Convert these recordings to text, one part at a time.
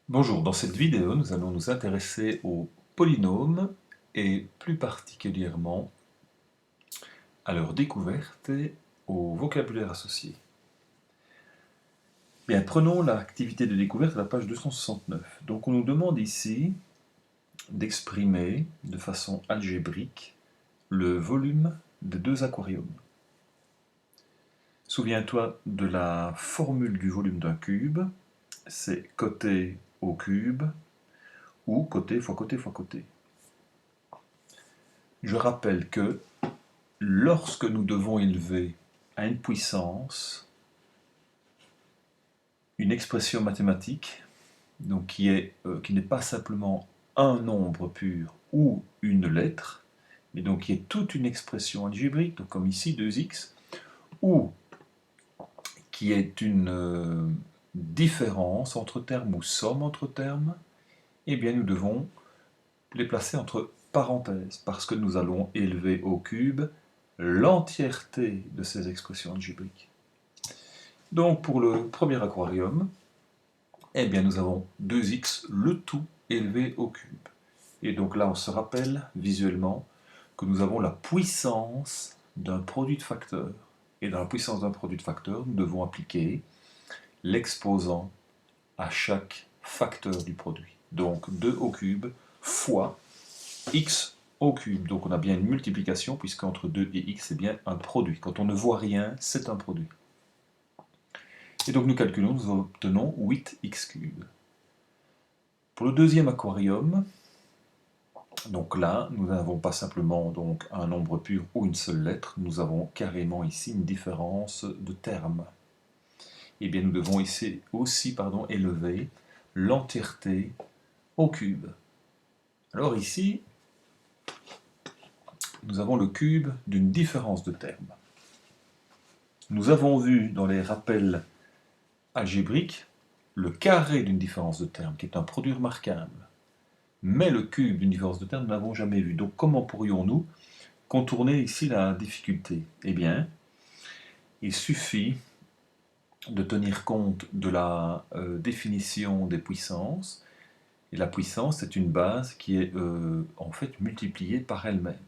Bonjour, dans cette vidéo, nous allons nous intéresser aux polynômes et plus particulièrement à leur découverte et au vocabulaire associé. Bien, prenons l'activité de découverte à la page 269. Donc on nous demande ici d'exprimer de façon algébrique le volume de deux aquariums. Souviens-toi de la formule du volume d'un cube, c'est côté au cube ou côté fois côté fois côté. Je rappelle que lorsque nous devons élever à une puissance une expression mathématique, donc qui n'est pas simplement un nombre pur ou une lettre, mais donc qui est toute une expression algébrique, donc comme ici 2x, ou qui est une différence entre termes ou somme entre termes, eh bien nous devons les placer entre parenthèses, parce que nous allons élever au cube l'entièreté de ces expressions algébriques. Donc pour le premier aquarium, eh bien nous avons 2x, le tout élevé au cube. Et donc là on se rappelle visuellement que nous avons la puissance d'un produit de facteurs. Et dans la puissance d'un produit de facteurs, nous devons appliquer l'exposant à chaque facteur du produit. Donc 2 au cube fois x au cube. Donc on a bien une multiplication, puisqu'entre 2 et x, c'est bien un produit. Quand on ne voit rien, c'est un produit. Et donc nous calculons, nous obtenons 8x3. Pour le deuxième aquarium, donc là, nous n'avons pas simplement donc, un nombre pur ou une seule lettre, nous avons carrément ici une différence de termes. Et bien nous devons ici aussi élever l'entièreté au cube. Alors ici, nous avons le cube d'une différence de termes. Nous avons vu dans les rappels algébriques le carré d'une différence de termes, qui est un produit remarquable. Mais le cube d'une différence de termes, nous ne l'avons jamais vu. Donc comment pourrions-nous contourner ici la difficulté? Eh bien, il suffit de tenir compte de la définition des puissances. Et la puissance, c'est une base qui est en fait multipliée par elle-même.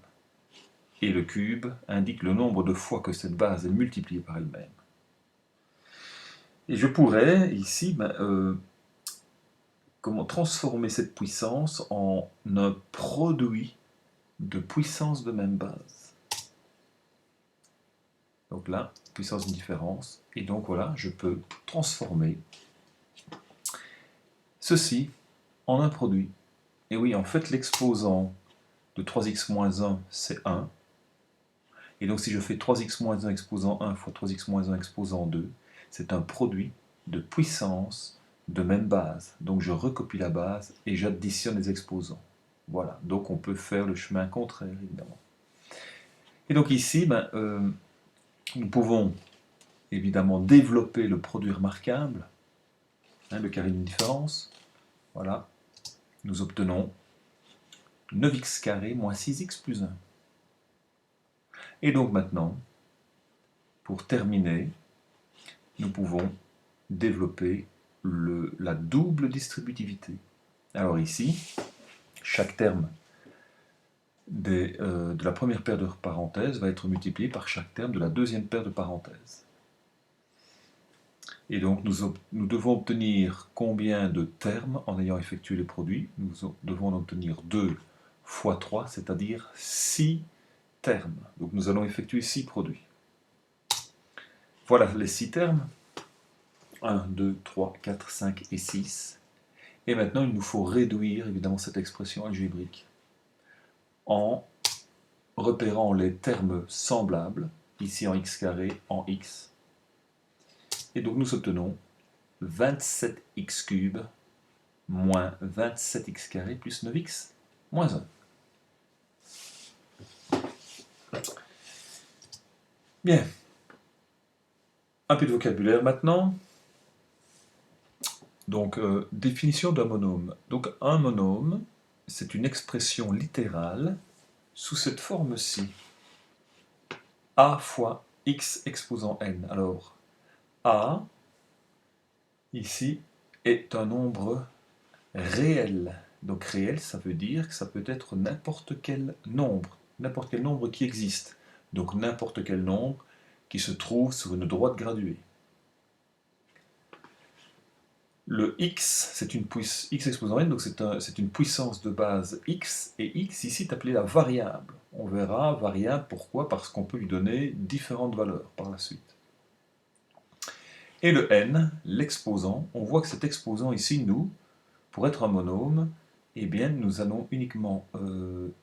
Et le cube indique le nombre de fois que cette base est multipliée par elle-même. Et je pourrais ici comment transformer cette puissance en un produit de puissance de même base. Donc là, puissance d'une différence. Et donc voilà, je peux transformer ceci en un produit. Et oui, en fait, l'exposant de 3x moins 1, c'est 1. Et donc si je fais 3x moins 1 exposant 1 fois 3x moins 1 exposant 2, c'est un produit de puissance de même base. Donc je recopie la base et j'additionne les exposants. Voilà, donc on peut faire le chemin contraire, évidemment. Et donc ici, nous pouvons évidemment développer le produit remarquable, le carré d'une différence. Voilà, nous obtenons 9x carré moins 6x plus 1. Et donc maintenant, pour terminer, nous pouvons développer la double distributivité. Alors ici, chaque terme de la première paire de parenthèses va être multiplié par chaque terme de la deuxième paire de parenthèses. Et donc nous devons obtenir combien de termes en ayant effectué les produits? Nous devons obtenir 2 fois 3, c'est-à-dire 6 termes. Donc nous allons effectuer 6 produits. Voilà les 6 termes. 1, 2, 3, 4, 5 et 6. Et maintenant, il nous faut réduire évidemment cette expression algébrique en repérant les termes semblables, ici en x carré, en x. Et donc nous obtenons 27x cube moins 27x carré plus 9x moins 1. Bien. Un peu de vocabulaire maintenant. Donc, définition d'un monôme. Donc, un monôme, c'est une expression littérale sous cette forme-ci. A fois x exposant n. Alors, A, ici, est un nombre réel. Donc réel, ça veut dire que ça peut être n'importe quel nombre qui existe. Donc n'importe quel nombre qui se trouve sur une droite graduée. Le x, c'est une x exposant n, donc c'est une puissance de base x, et x ici est appelé la variable. On verra variable, pourquoi? Parce qu'on peut lui donner différentes valeurs par la suite. Et le n, l'exposant, on voit que cet exposant ici, nous, pour être un monôme, eh bien, nous allons uniquement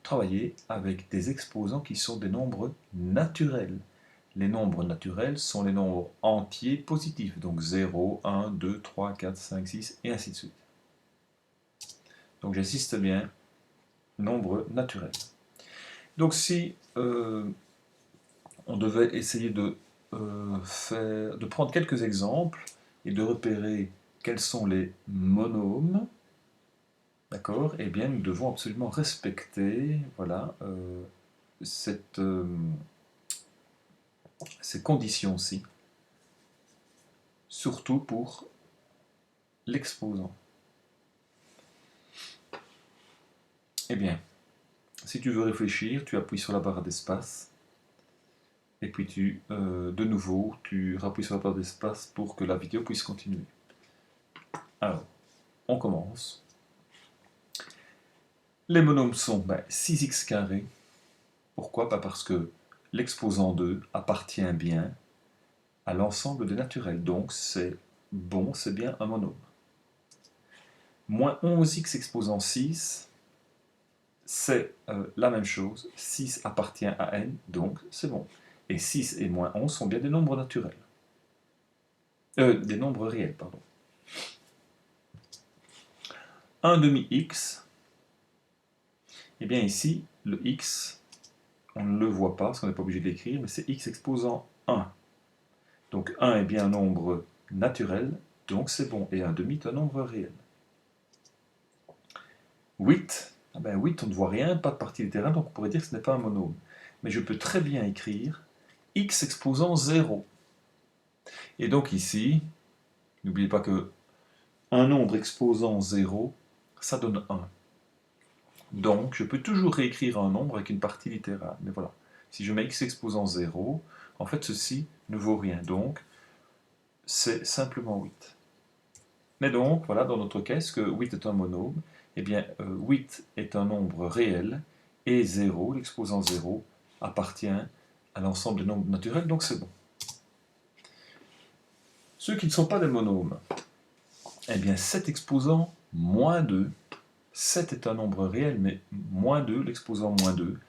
travailler avec des exposants qui sont des nombres naturels. Les nombres naturels sont les nombres entiers positifs, donc 0, 1, 2, 3, 4, 5, 6, et ainsi de suite. Donc j'insiste bien, nombres naturels. Donc si on devait essayer de prendre quelques exemples et de repérer quels sont les monômes, d'accord, eh bien nous devons absolument respecter voilà, ces conditions-ci, surtout pour l'exposant. Eh bien, si tu veux réfléchir, tu appuies sur la barre d'espace, et puis de nouveau, tu rappuies sur la barre d'espace pour que la vidéo puisse continuer. Alors, on commence. Les monômes sont 6x carré. Pourquoi? Parce que l'exposant 2 appartient bien à l'ensemble des naturels, donc c'est bon, c'est bien un monôme. Moins 11x exposant 6, c'est la même chose, 6 appartient à n, donc c'est bon. Et 6 et moins 11 sont bien des nombres naturels. Des nombres réels, pardon. 1 demi x, et bien ici, le x, on ne le voit pas, parce qu'on n'est pas obligé de l'écrire, mais c'est x exposant 1. Donc 1 est bien un nombre naturel, donc c'est bon. Et 1 demi est un nombre réel. 8, 8 on ne voit rien, pas de partie littérale, donc on pourrait dire que ce n'est pas un monôme. Mais je peux très bien écrire x exposant 0. Et donc ici, n'oubliez pas que un nombre exposant 0, ça donne 1. Donc je peux toujours réécrire un nombre avec une partie littérale. Mais voilà, si je mets x exposant 0, en fait ceci ne vaut rien. Donc c'est simplement 8. Mais donc, voilà, dans notre cas, est-ce que 8 est un monôme? Eh bien, 8 est un nombre réel, et 0, l'exposant 0, appartient à l'ensemble des nombres naturels, donc c'est bon. Ceux qui ne sont pas des monômes, eh bien, 7 exposant moins 2, 7 est un nombre réel, mais moins 2, l'exposant moins 2,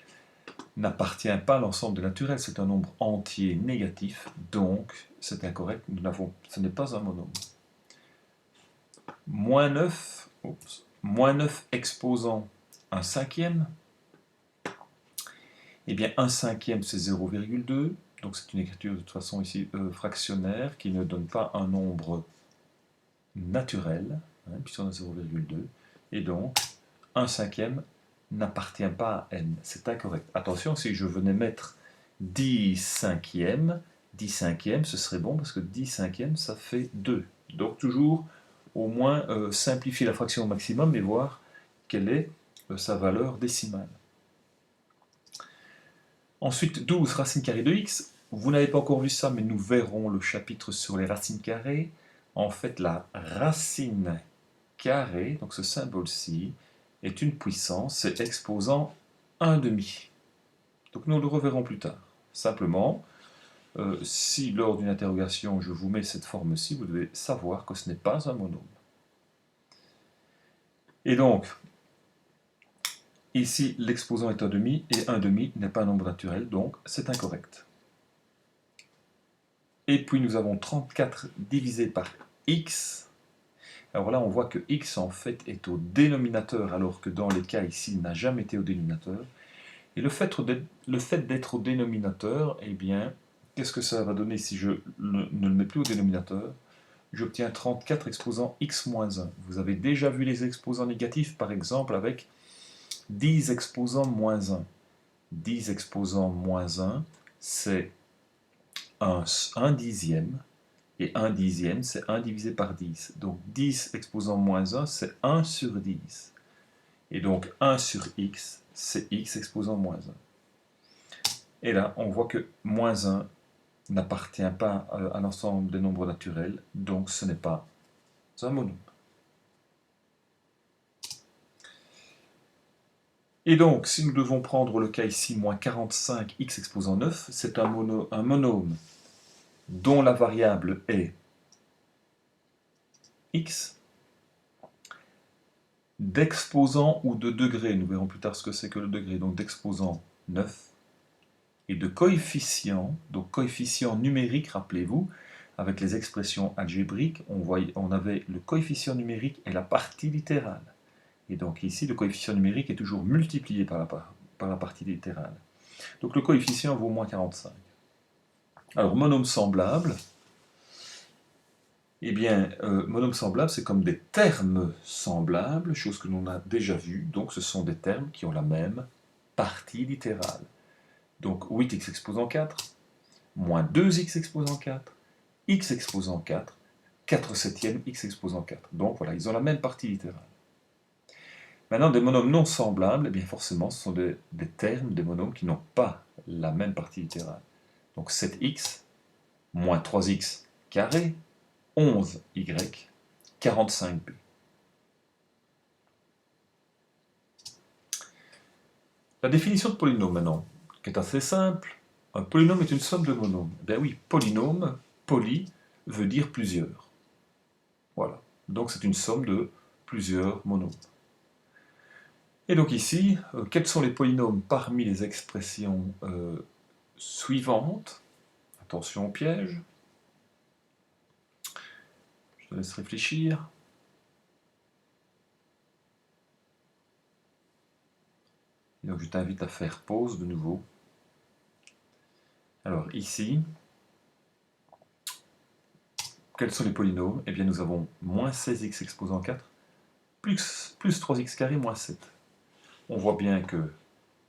n'appartient pas à l'ensemble des naturels, c'est un nombre entier négatif, donc c'est incorrect, ce n'est pas un monôme. Moins 9 exposant un cinquième, eh bien un cinquième c'est 0,2, donc c'est une écriture de toute façon ici fractionnaire qui ne donne pas un nombre naturel, puisqu'on a 0,2, et donc un cinquième n'appartient pas à n, c'est incorrect. Attention, si je venais mettre 10 cinquièmes, ce serait bon parce que 10 cinquièmes ça fait 2, donc toujours au moins simplifier la fraction au maximum et voir quelle est sa valeur décimale. Ensuite, 12 racine carrée de x. Vous n'avez pas encore vu ça, mais nous verrons le chapitre sur les racines carrées. En fait, la racine carrée, donc ce symbole-ci, est une puissance, c'est exposant 1 demi. Donc nous le reverrons plus tard. Simplement, si lors d'une interrogation je vous mets cette forme-ci, vous devez savoir que ce n'est pas un monôme. Et donc, ici l'exposant est 1 demi, et 1 demi n'est pas un nombre naturel, donc c'est incorrect. Et puis nous avons 34 divisé par x. Alors là on voit que x en fait est au dénominateur, alors que dans les cas ici il n'a jamais été au dénominateur. Et le fait d'être au dénominateur, eh bien, qu'est-ce que ça va donner si je ne le mets plus au dénominateur? J'obtiens 34 exposant x moins 1. Vous avez déjà vu les exposants négatifs, par exemple, avec 10 exposant moins 1. 10 exposant moins 1, c'est un dixième, Et 1 dixième, c'est 1 divisé par 10. Donc 10 exposant moins 1, c'est 1 sur 10. Et donc 1 sur x, c'est x exposant moins 1. Et là, on voit que moins 1 n'appartient pas à l'ensemble des nombres naturels, donc ce n'est pas un monôme. Et donc, si nous devons prendre le cas ici, moins 45, x exposant 9, c'est un monôme dont la variable est x, d'exposant ou de degré, nous verrons plus tard ce que c'est que le degré, donc d'exposant 9, et de coefficient, donc coefficient numérique, rappelez-vous, avec les expressions algébriques, on avait le coefficient numérique et la partie littérale. Et donc ici, le coefficient numérique est toujours multiplié par la partie littérale. Donc le coefficient vaut moins 45. Alors, monôme semblable, eh bien, monôme semblable, c'est comme des termes semblables, chose que l'on a déjà vue, donc ce sont des termes qui ont la même partie littérale. Donc 8x exposant 4, moins 2x exposant 4, x exposant 4, 4 septièmes x exposant 4. Donc voilà, ils ont la même partie littérale. Maintenant, des monômes non semblables, eh bien forcément, ce sont des termes, des monômes qui n'ont pas la même partie littérale. Donc 7x, moins 3x carré, 11y, 45b. La définition de polynôme maintenant, qui est assez simple. Un polynôme est une somme de monômes. Ben oui, polynôme, poly, veut dire plusieurs. Voilà. Donc c'est une somme de plusieurs monômes. Et donc ici, quels sont les polynômes parmi les expressions suivantes? Attention au piège. Je te laisse réfléchir. Et donc je t'invite à faire pause de nouveau. Alors ici, quels sont les polynômes? Eh bien nous avons moins 16x exposant 4, plus 3x carré moins 7. On voit bien que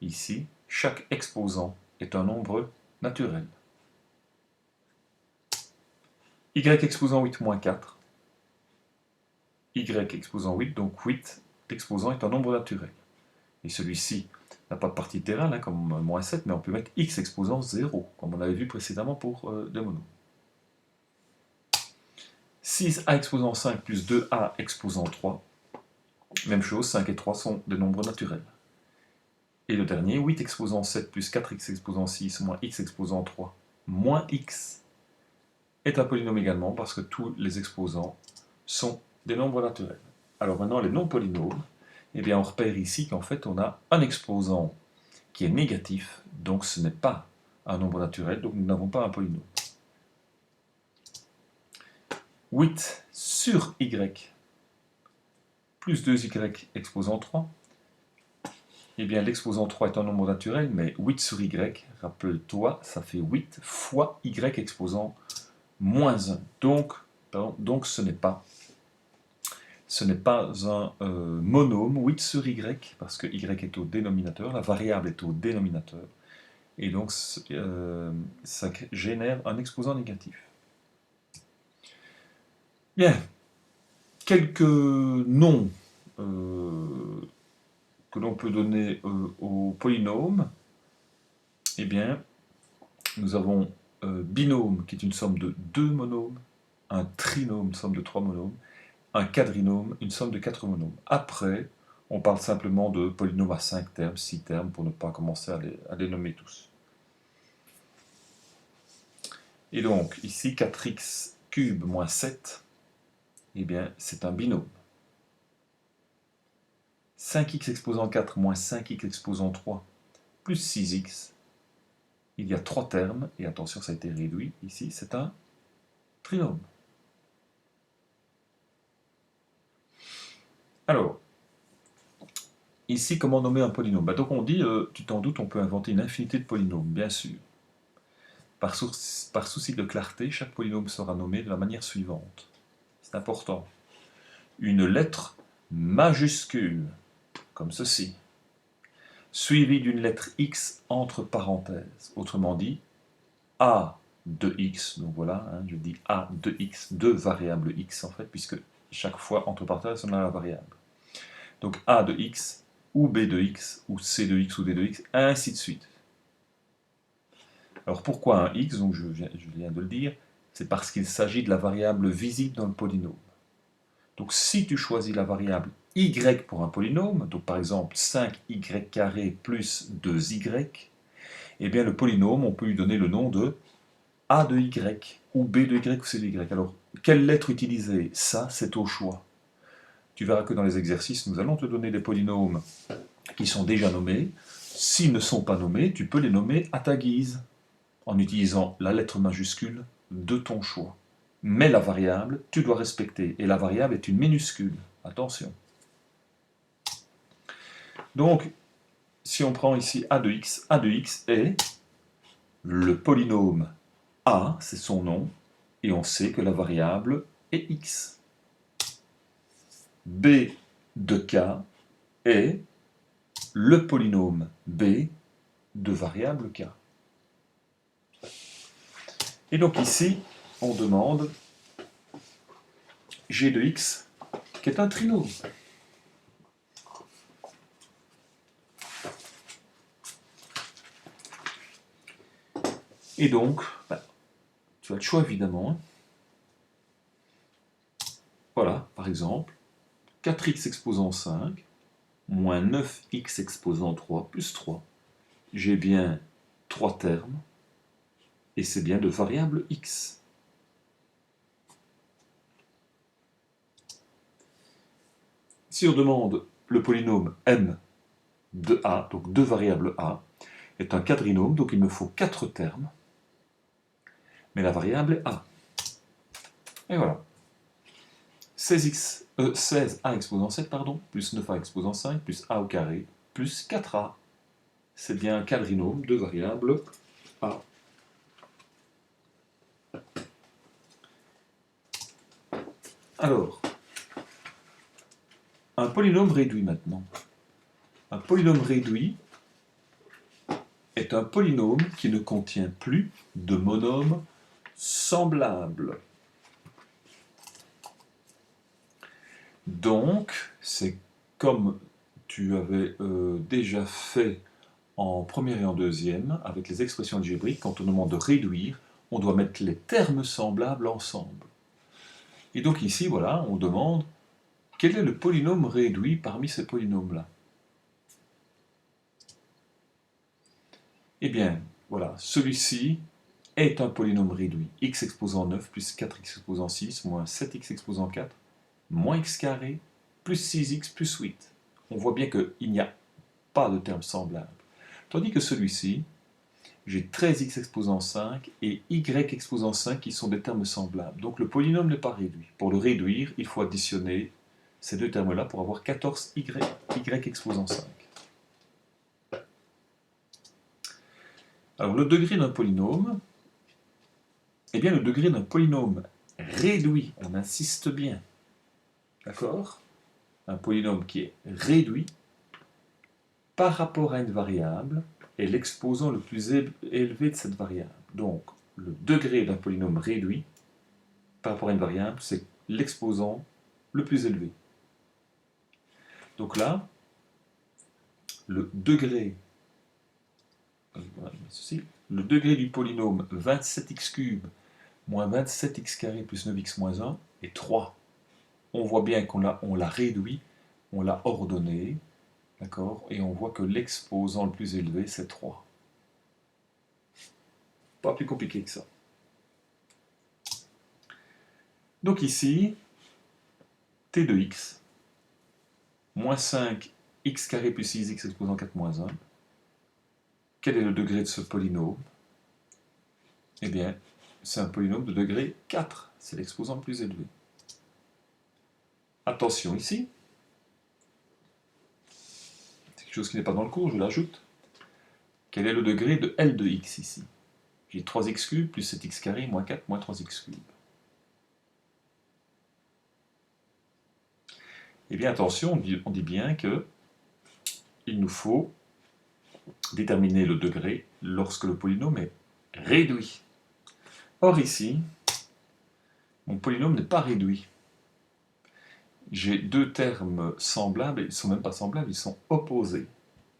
ici, chaque exposant est un nombre naturel. Y exposant 8 moins 4, y exposant 8, donc 8 exposant est un nombre naturel. Et celui-ci n'a pas de partie littérale, hein, comme moins 7, mais on peut mettre x exposant 0, comme on avait vu précédemment pour des monômes. 6a exposant 5 plus 2a exposant 3, même chose, 5 et 3 sont des nombres naturels. Et le dernier, 8 exposant 7 plus 4x exposant 6 moins x exposant 3 moins x est un polynôme également parce que tous les exposants sont des nombres naturels. Alors maintenant, les non-polynômes, eh bien on repère ici qu'en fait on a un exposant qui est négatif, donc ce n'est pas un nombre naturel, donc nous n'avons pas un polynôme. 8 sur y plus 2y exposant 3, eh bien l'exposant 3 est un nombre naturel, mais 8 sur y, rappelle-toi, ça fait 8 fois y exposant moins 1. Donc ce n'est pas un monôme, 8 sur y, parce que y est au dénominateur, la variable est au dénominateur, et donc ça génère un exposant négatif. Bien, quelques noms que l'on peut donner aux polynômes. Eh bien, nous avons binôme, qui est une somme de 2 monômes, un trinôme, une somme de 3 monômes, un quadrinôme, une somme de 4 monômes. Après, on parle simplement de polynômes à 5 termes, 6 termes, pour ne pas commencer à les nommer tous. Et donc, ici, 4x cube moins 7, eh bien, c'est un binôme. 5x exposant 4 moins 5x exposant 3 plus 6x, il y a 3 termes, et attention, ça a été réduit, ici, c'est un trinôme. Alors, ici, comment nommer un polynôme? Donc on dit, tu t'en doutes, on peut inventer une infinité de polynômes, bien sûr. Par souci de clarté, chaque polynôme sera nommé de la manière suivante. C'est important. Une lettre majuscule, comme ceci, suivie d'une lettre X entre parenthèses. Autrement dit, A de x, donc voilà, hein, je dis a de x, de variable x en fait, puisque chaque fois, entre parenthèses, on a la variable. Donc a de x, ou b de x, ou c de x, ou d de x, ainsi de suite. Alors pourquoi un x? Donc je viens de le dire, c'est parce qu'il s'agit de la variable visible dans le polynôme. Donc si tu choisis la variable y pour un polynôme, donc par exemple 5y carré plus 2y, eh bien le polynôme, on peut lui donner le nom de a de y, ou b de y, ou c de y. Alors, quelle lettre utiliser? Ça, c'est au choix. Tu verras que dans les exercices, nous allons te donner des polynômes qui sont déjà nommés. S'ils ne sont pas nommés, tu peux les nommer à ta guise, en utilisant la lettre majuscule de ton choix. Mais la variable, tu dois respecter, et la variable est une minuscule. Attention. Donc, si on prend ici a de x est le polynôme a, c'est son nom, et on sait que la variable est x. B de k est le polynôme b de variable k. Et donc ici, on demande g de x, qui est un trinôme. Et donc, tu as le choix évidemment. Voilà, par exemple, 4x exposant 5, moins 9x exposant 3, plus 3. J'ai bien 3 termes, et c'est bien de variable x. Si on demande le polynôme m de a, donc de variable a, est un quadrinôme, donc il me faut 4 termes, mais la variable est a. Et voilà. 16a exposant 7, plus 9a exposant 5, plus a au carré, plus 4a. C'est bien un quadrinôme de variable a. Alors, un polynôme réduit maintenant. Un polynôme réduit est un polynôme qui ne contient plus de monômes semblables. Donc, c'est comme tu avais déjà fait en première et en deuxième, avec les expressions algébriques, quand on demande de réduire, on doit mettre les termes semblables ensemble. Et donc ici, voilà, on demande quel est le polynôme réduit parmi ces polynômes-là. Eh bien, voilà, celui-ci est un polynôme réduit. X exposant 9 plus 4x exposant 6 moins 7x exposant 4 moins x carré plus 6x plus 8. On voit bien qu'il n'y a pas de termes semblables. Tandis que celui-ci, j'ai 13x exposant 5 et y exposant 5 qui sont des termes semblables. Donc le polynôme n'est pas réduit. Pour le réduire, il faut additionner ces deux termes-là pour avoir 14y exposant 5. Alors le degré d'un polynôme, eh bien le degré d'un polynôme réduit, on insiste bien, d'accord? Un polynôme qui est réduit par rapport à une variable est l'exposant le plus élevé de cette variable. Donc le degré d'un polynôme réduit par rapport à une variable, c'est l'exposant le plus élevé. Donc là, le degré du polynôme 27x³ moins 27x carré plus 9x moins 1 est 3. On voit bien qu'on l'a réduit, on l'a ordonné, d'accord, et on voit que l'exposant le plus élevé, c'est 3. Pas plus compliqué que ça. Donc ici, t de x, moins 5x carré plus 6x exposant 4 moins 1. Quel est le degré de ce polynôme? Eh bien, c'est un polynôme de degré 4. C'est l'exposant le plus élevé. Attention ici. C'est quelque chose qui n'est pas dans le cours, je l'ajoute. Quel est le degré de L de x ici? J'ai 3x³ plus 7x carré moins 4 moins 3x³. Eh bien, attention, on dit bien que il nous faut déterminer le degré lorsque le polynôme est réduit. Or ici, mon polynôme n'est pas réduit. J'ai deux termes semblables, ils ne sont même pas semblables, ils sont opposés.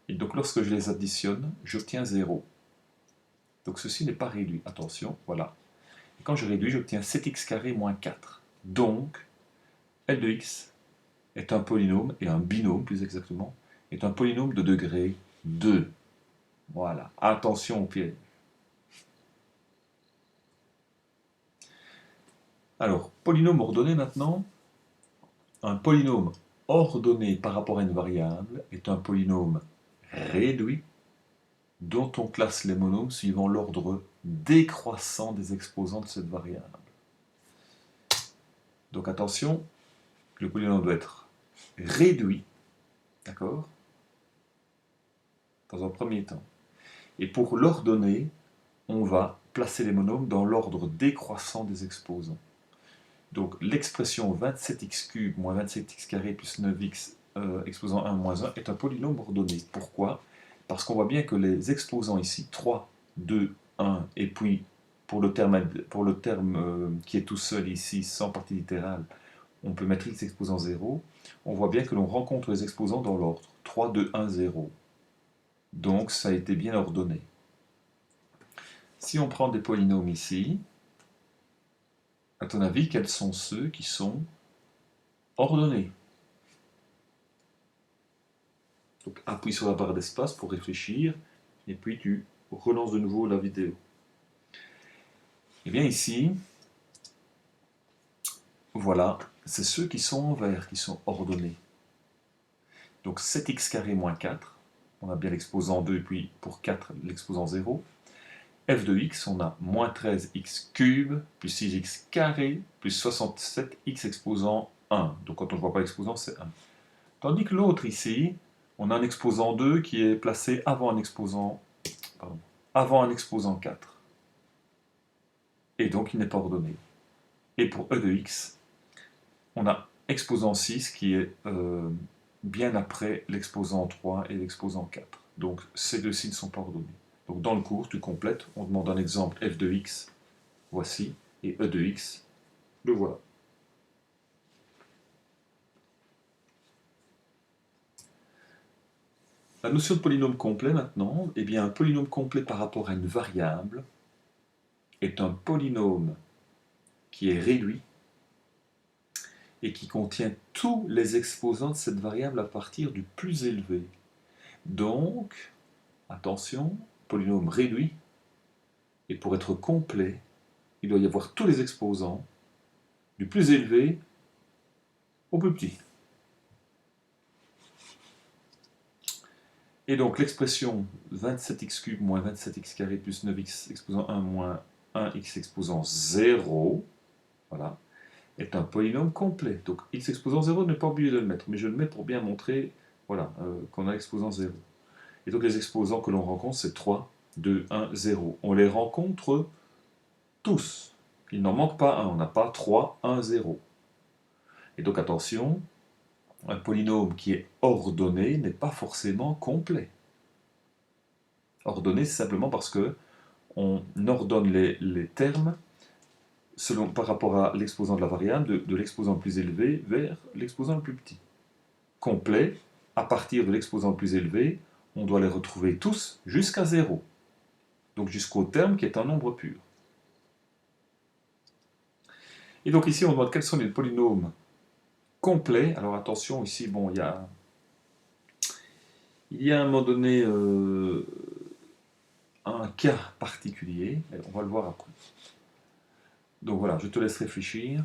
Et donc lorsque je les additionne, j'obtiens 0. Donc ceci n'est pas réduit. Attention, voilà. Et quand je réduis, j'obtiens 7x carré moins 4. Donc, L de x est un polynôme, et un binôme plus exactement, est un polynôme de degré 2. Voilà. Attention au piège. Alors, polynôme ordonné maintenant. Un polynôme ordonné par rapport à une variable est un polynôme réduit dont on classe les monômes suivant l'ordre décroissant des exposants de cette variable. Donc attention, le polynôme doit être réduit, d'accord, dans un premier temps. Et pour l'ordonner, on va placer les monômes dans l'ordre décroissant des exposants. Donc l'expression 27x³ moins 27x carré plus 9x exposant 1 moins 1 est un polynôme ordonné. Pourquoi? Parce qu'on voit bien que les exposants ici, 3, 2, 1, et puis pour le terme qui est tout seul ici, sans partie littérale, on peut mettre x exposant 0. On voit bien que l'on rencontre les exposants dans l'ordre 3, 2, 1, 0. Donc ça a été bien ordonné. Si on prend des polynômes ici, à ton avis, quels sont ceux qui sont ordonnés? Donc appuie sur la barre d'espace pour réfléchir, et puis tu relances de nouveau la vidéo. Et bien ici, voilà, c'est ceux qui sont en vert, qui sont ordonnés. Donc 7x carré moins 4, on a bien l'exposant 2, et puis pour 4, l'exposant 0. F de x, on a moins 13x³ plus 6x carré plus 67x exposant 1. Donc quand on ne voit pas l'exposant, c'est 1. Tandis que l'autre ici, on a un exposant 2 qui est placé avant un exposant 4. Et donc il n'est pas ordonné. Et pour E de x, on a exposant 6 qui est bien après l'exposant 3 et l'exposant 4. Donc ces deux-ci ne sont pas ordonnés. Donc dans le cours, tu complètes, on demande un exemple f de x, voici, et E de x, le voilà. La notion de polynôme complet maintenant, eh bien un polynôme complet par rapport à une variable est un polynôme qui est réduit et qui contient tous les exposants de cette variable à partir du plus élevé. Donc, attention, polynôme réduit, et pour être complet, il doit y avoir tous les exposants du plus élevé au plus petit. Et donc l'expression 27x³ moins 27x carré plus 9x exposant 1 moins 1x exposant 0, voilà, est un polynôme complet. Donc x exposant 0, n'est pas obligé de le mettre, mais je le mets pour bien montrer voilà, qu'on a exposant 0. Et donc les exposants que l'on rencontre, c'est 3, 2, 1, 0. On les rencontre tous. Il n'en manque pas un, on n'a pas 3, 1, 0. Et donc attention, un polynôme qui est ordonné n'est pas forcément complet. Ordonné, c'est simplement parce que on ordonne les termes par rapport à l'exposant de la variable, de l'exposant le plus élevé vers l'exposant le plus petit. Complet, à partir de l'exposant le plus élevé, on doit les retrouver tous jusqu'à 0. Donc jusqu'au terme qui est un nombre pur. Et donc ici, on demande quels sont les polynômes complets. Alors attention, ici, bon, il y a à un moment donné un cas particulier, on va le voir après. Donc voilà, je te laisse réfléchir.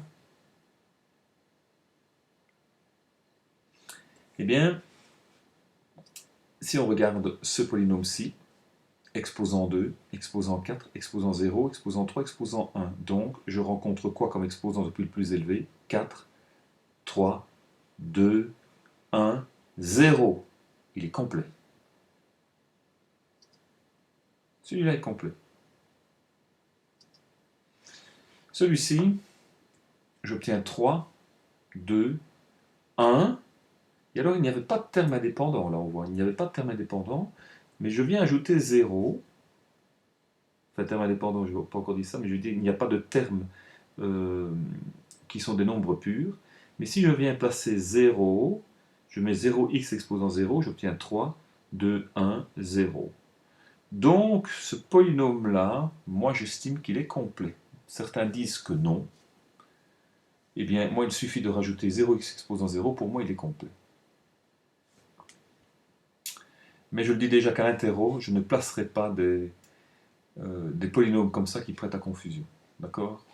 Eh bien, si on regarde ce polynôme-ci, exposant 2, exposant 4, exposant 0, exposant 3, exposant 1. Donc, je rencontre quoi comme exposant depuis le plus élevé? 4, 3, 2, 1, 0. Il est complet. Celui-là est complet. Celui-ci, j'obtiens 3, 2, 1. Et alors, il n'y avait pas de terme indépendant. Là, on voit, il n'y avait pas de terme indépendant. Mais je viens ajouter 0. enfin terme indépendant, je n'ai pas encore dit ça, mais je veux dire, il n'y a pas de termes qui sont des nombres purs. Mais si je viens placer 0, je mets 0x exposant 0, j'obtiens 3, 2, 1, 0. Donc, ce polynôme-là, moi j'estime qu'il est complet. Certains disent que non. Eh bien, moi il suffit de rajouter 0x exposant 0, pour moi il est complet. Mais je le dis déjà qu'à l'interro, je ne placerai pas des polynômes comme ça qui prêtent à confusion. D'accord?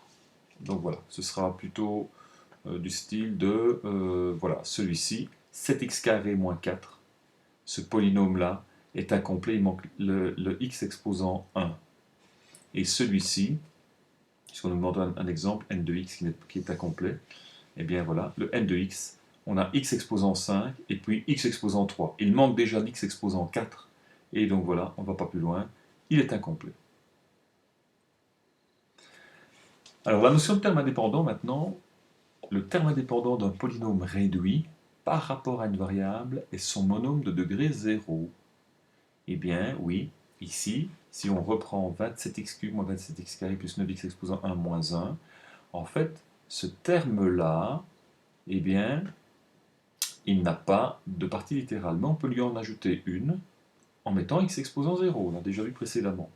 Donc voilà, ce sera plutôt du style de, voilà, celui-ci, 7x carré moins 4, ce polynôme-là est incomplet, il manque le x exposant 1. Et celui-ci, puisqu'on nous demande un exemple, n de x qui est incomplet, et bien voilà, le n de x, on a x exposant 5 et puis x exposant 3. Il manque déjà l'x exposant 4, et donc voilà, on ne va pas plus loin, il est incomplet. Alors la notion de terme indépendant maintenant, le terme indépendant d'un polynôme réduit par rapport à une variable est son monôme de degré 0. Eh bien, oui, ici, si on reprend 27x³ moins 27x carré plus 9x exposant 1 moins 1, en fait, ce terme-là, eh bien, il n'a pas de partie littérale, mais on peut lui en ajouter une en mettant x exposant 0, on l'a déjà vu précédemment.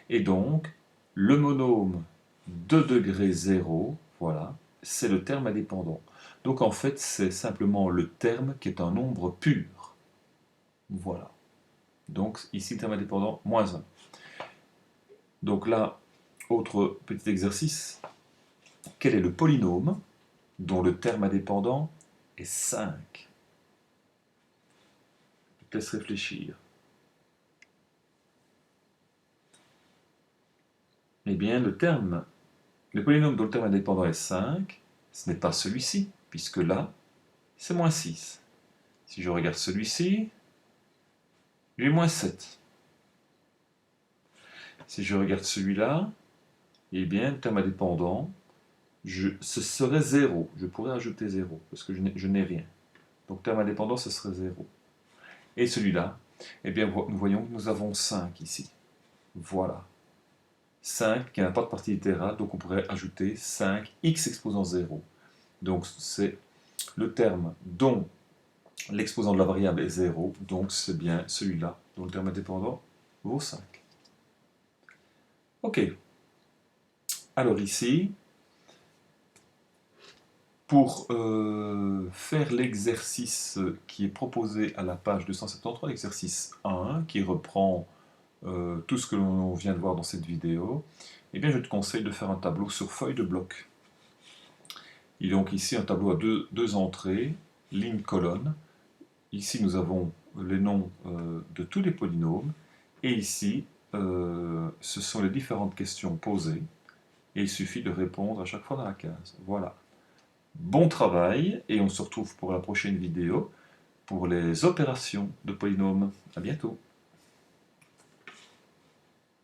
Et donc, le monôme de degré 0, voilà, c'est le terme indépendant. Donc en fait, c'est simplement le terme qui est un nombre pur. Voilà. Donc ici, le terme indépendant, moins 1. Donc là, autre petit exercice. Quel est le polynôme dont le terme indépendant est 5? Je te laisse réfléchir. Eh bien, le polynôme dont le terme indépendant est 5, ce n'est pas celui-ci, puisque là, c'est moins 6. Si je regarde celui-ci, j'ai moins 7. Si je regarde celui-là, eh bien, le terme indépendant, ce serait 0. Je pourrais ajouter 0, parce que je n'ai rien. Donc, terme indépendant, ce serait 0. Et celui-là, eh bien, nous voyons que nous avons 5 ici. Voilà. 5 qui n'a pas de partie littérale, donc on pourrait ajouter 5 x exposant 0. Donc, c'est le terme dont l'exposant de la variable est 0, donc c'est bien celui-là, dont le terme indépendant vaut 5. Ok. Alors ici, pour faire l'exercice qui est proposé à la page 273, l'exercice 1, qui reprend tout ce que l'on vient de voir dans cette vidéo, eh bien je te conseille de faire un tableau sur feuille de bloc. Il y a donc ici un tableau à deux entrées, ligne, colonne. Ici nous avons les noms de tous les polynômes, et ici ce sont les différentes questions posées, et il suffit de répondre à chaque fois dans la case. Voilà. Bon travail, et on se retrouve pour la prochaine vidéo pour les opérations de polynômes. À bientôt.